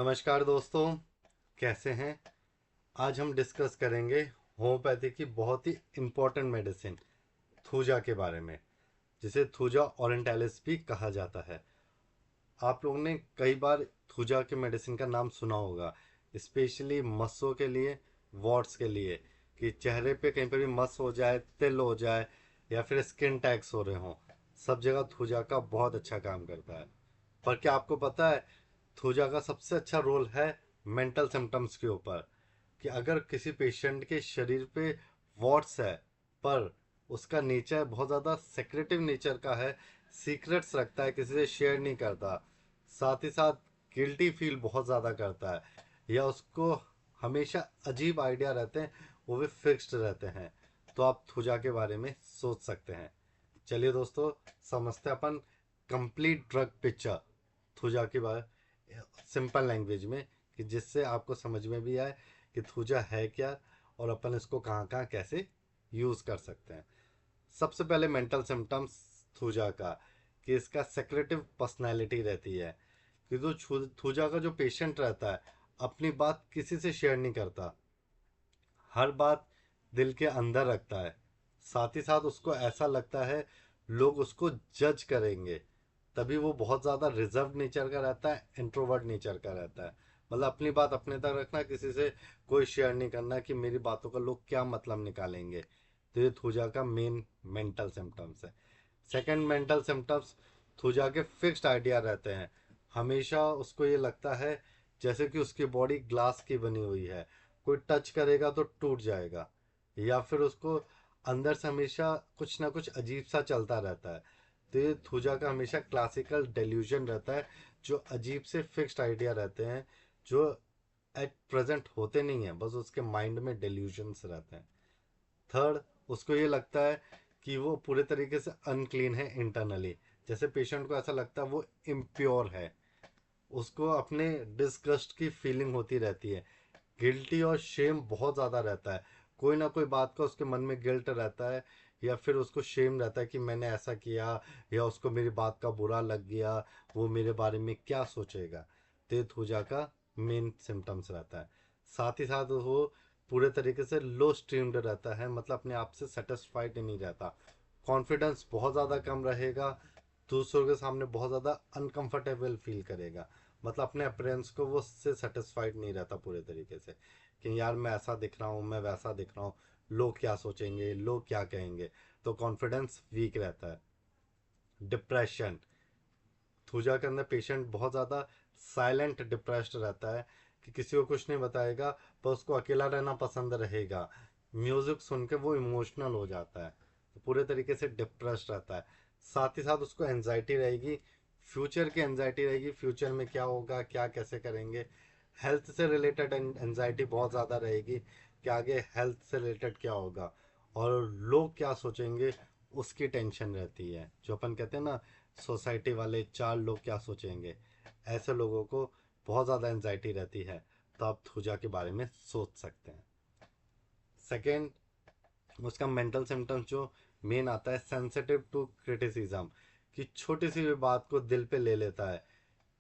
नमस्कार दोस्तों, कैसे हैं। आज हम डिस्कस करेंगे होम्योपैथी की बहुत ही इम्पोर्टेंट मेडिसिन थूजा के बारे में, जिसे थूजा ओरिएंटालिस भी कहा जाता है। आप लोगों ने कई बार थूजा के मेडिसिन का नाम सुना होगा, स्पेशली मस्सों के लिए, वॉट्स के लिए, कि चेहरे पे कहीं पर भी मस हो जाए, तिल हो जाए या फिर स्किन टैक्स हो रहे हों, सब जगह थूजा का बहुत अच्छा काम करता है। पर क्या आपको पता है थूजा का सबसे अच्छा रोल है मेंटल सिम्टम्स के ऊपर, कि अगर किसी पेशेंट के शरीर पे वॉट्स है पर उसका नेचर बहुत ज़्यादा सेक्रेटिव नेचर का है, सीक्रेट्स रखता है, किसी से शेयर नहीं करता, साथ ही साथ गिल्टी फील बहुत ज़्यादा करता है, या उसको हमेशा अजीब आइडिया रहते हैं, वो भी फिक्स्ड रहते हैं, तो आप थूजा के बारे में सोच सकते हैं। चलिए दोस्तों, समझते हैं अपन कंप्लीट ड्रग पिक्चर थूजा के बारे, सिंपल लैंग्वेज में, कि जिससे आपको समझ में भी आए कि थूजा है क्या और अपन इसको कहाँ कहाँ कैसे यूज़ कर सकते हैं। सबसे पहले मेंटल सिम्टम्स थूजा का, कि इसका सेक्रेटिव पर्सनैलिटी रहती है, कि जो थूजा का जो पेशेंट रहता है अपनी बात किसी से शेयर नहीं करता, हर बात दिल के अंदर रखता है, साथ ही साथ उसको ऐसा लगता है लोग उसको जज करेंगे, तभी वो बहुत ज़्यादा रिजर्व नेचर का रहता है, इंट्रोवर्ट नेचर का रहता है। मतलब अपनी बात अपने तक रखना, किसी से कोई शेयर नहीं करना कि मेरी बातों का लोग क्या मतलब निकालेंगे। तो ये थूजा का मेन मेंटल सिम्टम्स है। सेकंड मेंटल सिम्टम्स, थूजा के फिक्स्ड आइडिया रहते हैं, हमेशा उसको ये लगता है जैसे कि उसकी बॉडी ग्लास की बनी हुई है, कोई टच करेगा तो टूट जाएगा, या फिर उसको अंदर से हमेशा कुछ ना कुछ अजीब सा चलता रहता है। तो ये थूजा का हमेशा क्लासिकल डेल्यूजन रहता है, जो अजीब से फिक्स्ड आइडिया रहते हैं, जो एट प्रेजेंट होते नहीं हैं, बस उसके माइंड में डेल्यूजन्स रहते हैं। थर्ड, उसको ये लगता है कि वो पूरे तरीके से अनक्लीन है इंटरनली, जैसे पेशेंट को ऐसा लगता है वो इम्प्योर है, उसको अपने डिस्गस्ट की फीलिंग होती रहती है, गिल्टी और शेम बहुत ज़्यादा रहता है, कोई ना कोई बात का उसके मन में गिल्ट रहता है, या फिर उसको शेम रहता है कि मैंने ऐसा किया, या उसको मेरी बात का बुरा लग गया, वो मेरे बारे में क्या सोचेगा। तेज थूजा का मेन सिम्टम्स रहता है। साथ ही साथ वो पूरे तरीके से लो स्ट्रीम्ड रहता है, मतलब अपने आप से सेटिस्फाइड नहीं रहता, कॉन्फिडेंस बहुत ज़्यादा कम रहेगा, दूसरों के सामने बहुत ज़्यादा अनकंफर्टेबल फील करेगा, मतलब अपने अपीयरेंस को वो उससे सेटिस्फाइड नहीं रहता पूरे तरीके से, कि यार मैं ऐसा दिख रहा हूँ, मैं वैसा दिख रहा हूँ, लोग क्या सोचेंगे, लोग क्या कहेंगे, तो कॉन्फिडेंस वीक रहता है। डिप्रेशन, थूजा के अंदर पेशेंट बहुत ज़्यादा साइलेंट डिप्रेस्ड रहता है, कि किसी को कुछ नहीं बताएगा, पर उसको अकेला रहना पसंद रहेगा, म्यूज़िक सुन के वो इमोशनल हो जाता है, तो पूरे तरीके से डिप्रेस्ड रहता है। साथ ही साथ उसको एनजाइटी रहेगी, फ्यूचर की एनजाइटी रहेगी, फ्यूचर में क्या होगा, क्या कैसे करेंगे, हेल्थ से रिलेटेड एनजाइटी बहुत ज़्यादा रहेगी, कि आगे हेल्थ से रिलेटेड क्या होगा और लोग क्या सोचेंगे, उसकी टेंशन रहती है, जो अपन कहते हैं ना, सोसाइटी वाले चार लोग क्या सोचेंगे, ऐसे लोगों को बहुत ज़्यादा एनजाइटी रहती है, तो आप थूजा के बारे में सोच सकते हैं। सेकेंड, उसका मेंटल सिम्टम्स जो मेन आता है, सेंसिटिव टू क्रिटिसिज्म, कि छोटी सी भी बात को दिल पे ले लेता है,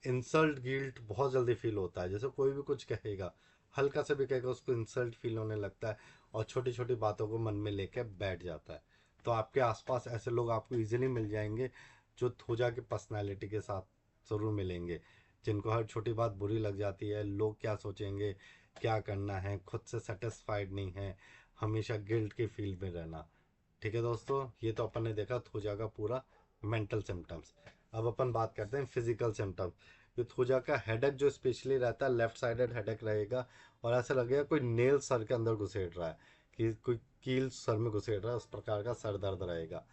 इंसल्ट गिल्ट बहुत जल्दी फील होता है, जैसे कोई भी कुछ कहेगा, हल्का से भी कहेगा उसको इंसल्ट फील होने लगता है, और छोटी छोटी बातों को मन में लेकर बैठ जाता है। तो आपके आसपास ऐसे लोग आपको इजीली मिल जाएंगे, जो थूजा की पर्सनालिटी के साथ ज़रूर मिलेंगे, जिनको हर छोटी बात बुरी लग जाती है, लोग क्या सोचेंगे, क्या करना है, खुद से सेटिस्फाइड नहीं है, हमेशा गिल्ट की फील में रहना। ठीक है दोस्तों, ये तो अपन ने देखा थूजा का पूरा मेंटल सिम्टम्स। अब अपन बात करते हैं फिजिकल सिम्टम्स। ये थूजा का हेडेक जो स्पेशली रहता है, लेफ्ट साइडेड हेडेक रहेगा, और ऐसा लगेगा कोई नेल सर के अंदर घुसेड़ रहा है, कि कोई कील सर में घुसेड़ रहा है, उस प्रकार का सर दर्द रहेगा।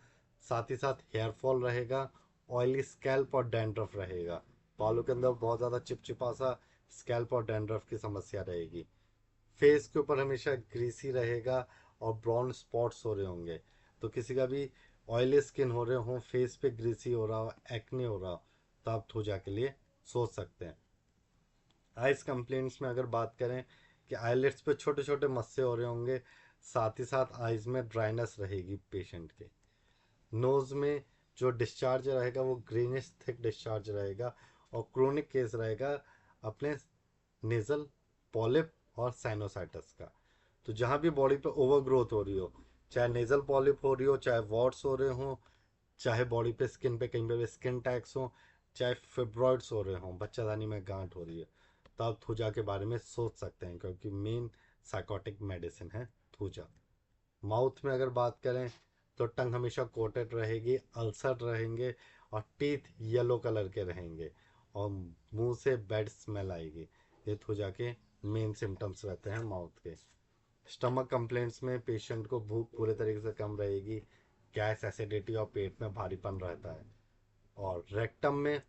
साथ ही साथ हेयर फॉल रहेगा, ऑयली स्कैल्प और डैंड्रफ रहेगा, बालों के अंदर बहुत ज़्यादा चिपचिपा सा स्कैल्प और डैंड्रफ की समस्या रहेगी। फेस के ऊपर हमेशा ग्रीसी रहेगा, और ब्राउन स्पॉट्स हो रहे होंगे, तो किसी का भी ऑयली स्किन हो रहे हो, फेस पे ग्रीसी हो रहा हो, एक्ने हो रहा हो, तो आप थूजा के लिए सोच सकते हैं। आइज कंप्लेंट्स में अगर बात करें, कि आईलिड्स पे छोटे छोटे मस्से हो रहे होंगे, साथ ही साथ आइज में ड्राइनेस रहेगी पेशेंट के। नोज़ में जो डिस्चार्ज रहेगा वो ग्रीनिश थिक डिस्चार्ज रहेगा, और क्रोनिक केस रहेगा अपने नेजल पॉलिप और साइनोसाइटिस का। तो जहाँ भी बॉडी पे ओवर ग्रोथ हो रही हो, चाहे नेजल पॉलिप हो रही हो, चाहे वॉट्स हो रहे हो, चाहे बॉडी पे स्किन पे कहीं पे भी स्किन टैक्स हो, चाहे फिब्रॉइड्स हो रहे हो, बच्चादानी में गांठ हो रही है, तो आप थूजा के बारे में सोच सकते हैं, क्योंकि मेन साइकोटिक मेडिसिन है थूजा। माउथ में अगर बात करें तो टंग हमेशा कोटेड रहेगी, अल्सर रहेंगे और टीथ येलो कलर के रहेंगे और मुंह से बैड स्मेल आएगी। ये थूजा के मेन सिम्टम्स रहते हैं माउथ के। स्टमक कंप्लेंट्स में पेशेंट को भूख पूरे तरीके से कम रहेगी, गैस, एसिडिटी और पेट में भारीपन रहता है। और रेक्टम में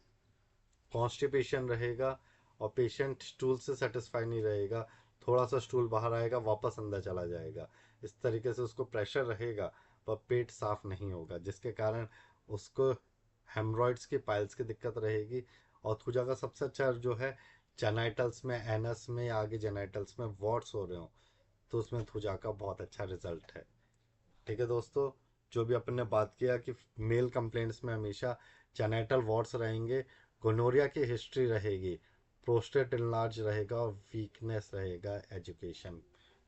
कॉन्स्टिपेशन रहेगा और पेशेंट स्टूल से सेटिस्फाई नहीं रहेगा, थोड़ा सा स्टूल बाहर आएगा वापस अंदर चला जाएगा, इस तरीके से उसको प्रेशर रहेगा पर पेट साफ नहीं होगा, जिसके कारण उसको हेमरॉइड्स की, पाइल्स की दिक्कत रहेगी। और थूजा का सबसे अच्छा जो है, जेनाइटल्स में, एनस में या आगे जेनाइटल्स में वॉट्स हो रहे हो तो उसमें थूजा का बहुत अच्छा रिजल्ट है। ठीक है दोस्तों, जो भी अपन ने बात किया कि मेल कंप्लेंट्स में हमेशा जेनाइटल वॉर्ड्स रहेंगे, गोनोरिया की हिस्ट्री रहेगी, प्रोस्टेट इनलार्ज रहेगा और वीकनेस रहेगा, एजुकेशन,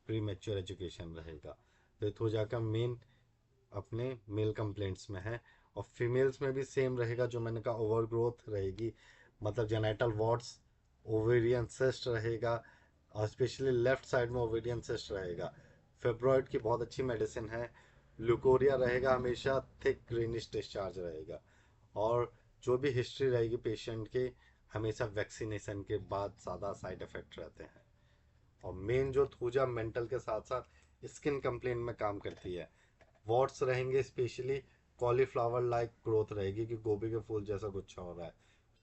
प्री मेच्योर एजुकेशन रहेगा। तो ये थूजा का मेन अपने मेल कंप्लेंट्स में है। और फीमेल्स में भी सेम रहेगा, जो मैंने कहा, ओवर ग्रोथ रहेगी, मतलब जेनाइटल वॉर्ड्स, ओवेरियन सिस्ट रहेगा और स्पेशली लेफ्ट साइड में ओवेरियन सिस्ट रहेगा। फेब्रॉइड की बहुत अच्छी मेडिसिन है। ल्यूकोरिया रहेगा, हमेशा थिक ग्रीनिश डिस्चार्ज रहेगा। और जो भी हिस्ट्री रहेगी पेशेंट के, हमेशा वैक्सीनेशन के बाद ज़्यादा साइड इफ़ेक्ट रहते हैं। और मेन जो थूजा मेंटल के साथ साथ स्किन कंप्लेंट में काम करती है। वॉट्स रहेंगे, स्पेशली कॉलीफ्लावर लाइक ग्रोथ रहेगी कि गोभी के फूल जैसा कुछ हो रहा है।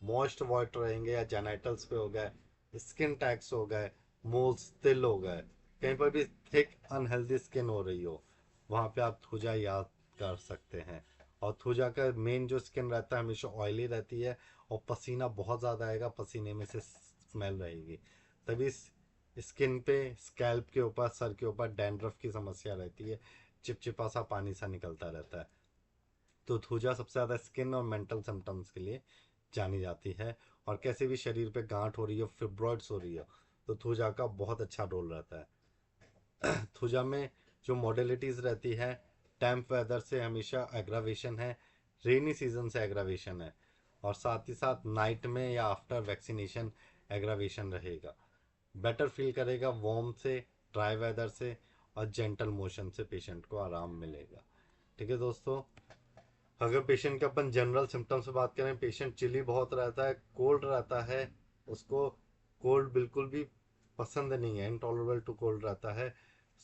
मॉइस्ट वॉट रहेंगे या जेनाइटल्स पे हो गए, स्किन टैक्स हो गए, मोल्स, तिल हो गए, कहीं पर भी थिक अनहेल्दी स्किन हो रही हो, वहाँ पे आप थूजा याद कर सकते हैं। और थूजा का मेन जो स्किन रहता है हमेशा ऑयली रहती है और पसीना बहुत ज़्यादा आएगा, पसीने में से स्मेल रहेगी, तभी स्किन पे, स्कैल्प के ऊपर, सर के ऊपर डैंड्रफ की समस्या रहती है, चिपचिपा सा पानी सा निकलता रहता है। तो थूजा सबसे ज़्यादा स्किन और मेंटल सिम्टम्स के लिए जानी जाती है। और कैसे भी शरीर पे गांठ हो रही हो, फिब्रॉइड्स हो रही हो, तो थूजा का बहुत अच्छा रोल रहता है। थूजा में जो मॉडलिटीज़ रहती है, टैम्प वेदर से हमेशा एग्रावेशन है, रेनी सीजन से एग्रावेशन है, और साथ ही साथ नाइट में या आफ्टर वैक्सीनेशन एग्रावेशन रहेगा। बेटर फील करेगा वार्म से, ड्राई वेदर से और जेंटल मोशन से पेशेंट को आराम मिलेगा। ठीक है दोस्तों, अगर पेशेंट के अपन जनरल सिम्टम्स से बात करें, पेशेंट चिली बहुत रहता है, कोल्ड रहता है, उसको कोल्ड बिल्कुल भी पसंद नहीं है, इनटॉलरेबल टू कोल्ड रहता है।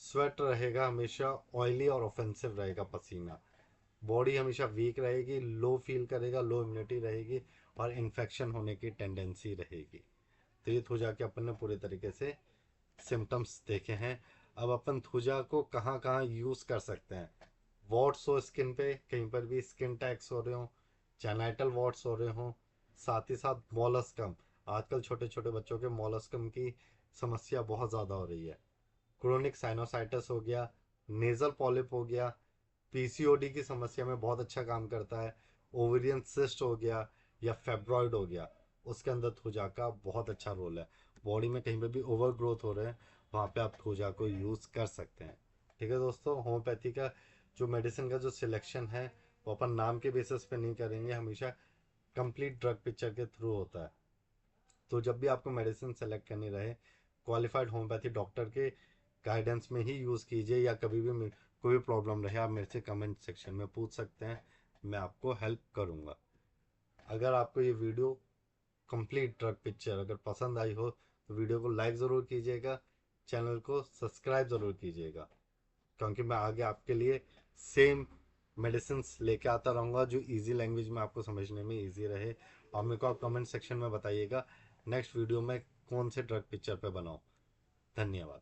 स्वेट रहेगा, हमेशा ऑयली और ऑफेंसिव रहेगा पसीना। बॉडी हमेशा वीक रहेगी, लो फील करेगा, लो इम्यूनिटी रहेगी और इन्फेक्शन होने की टेंडेंसी रहेगी। तो ये थूजा के अपन ने पूरे तरीके से सिम्टम्स देखे हैं। अब अपन थूजा को कहाँ कहाँ यूज़ कर सकते हैं। वॉट्स हो स्किन पे, कहीं पर भी स्किन टैक्स हो रहे हो, जेनाइटल वॉट्स हो रहे हो, साथ ही साथ मॉलस्कम, आजकल छोटे छोटे बच्चों के मॉलस्कम की समस्या बहुत ज़्यादा हो रही है। क्रोनिक साइनोसाइटिस हो गया, नेजल पॉलिप हो गया, पीसीओडी की समस्या में बहुत अच्छा काम करता है, ओवेरियन सिस्ट हो गया या फेब्रॉइड हो गया, उसके अंदर थूजा का बहुत अच्छा रोल है। बॉडी में कहीं पे भी ओवर ग्रोथ हो रहे हैं, वहाँ पे आप थूजा को यूज़ कर सकते हैं। ठीक है दोस्तों, होम्योपैथी का जो मेडिसिन का जो सिलेक्शन है, वो अपन नाम के बेसिस पे नहीं करेंगे, हमेशा कंप्लीट ड्रग पिक्चर के थ्रू होता है। तो जब भी आपको मेडिसिन सेलेक्ट करनी रहे, क्वालिफाइड होम्योपैथी डॉक्टर के गाइडेंस में ही यूज़ कीजिए, या कभी भी कोई भी प्रॉब्लम रहे आप मेरे से कमेंट सेक्शन में पूछ सकते हैं, मैं आपको हेल्प करूँगा। अगर आपको ये वीडियो कंप्लीट ड्रग पिक्चर अगर पसंद आई हो तो वीडियो को लाइक ज़रूर कीजिएगा, चैनल को सब्सक्राइब ज़रूर कीजिएगा, क्योंकि मैं आगे आपके लिए सेम मेडिसिन लेके आता रहूँगा जो इजी लैंग्वेज में आपको समझने में इजी रहे। और मेरे को आप कमेंट सेक्शन में बताइएगा नेक्स्ट वीडियो में कौन से ड्रग पिक्चर पे बनाऊँ। धन्यवाद।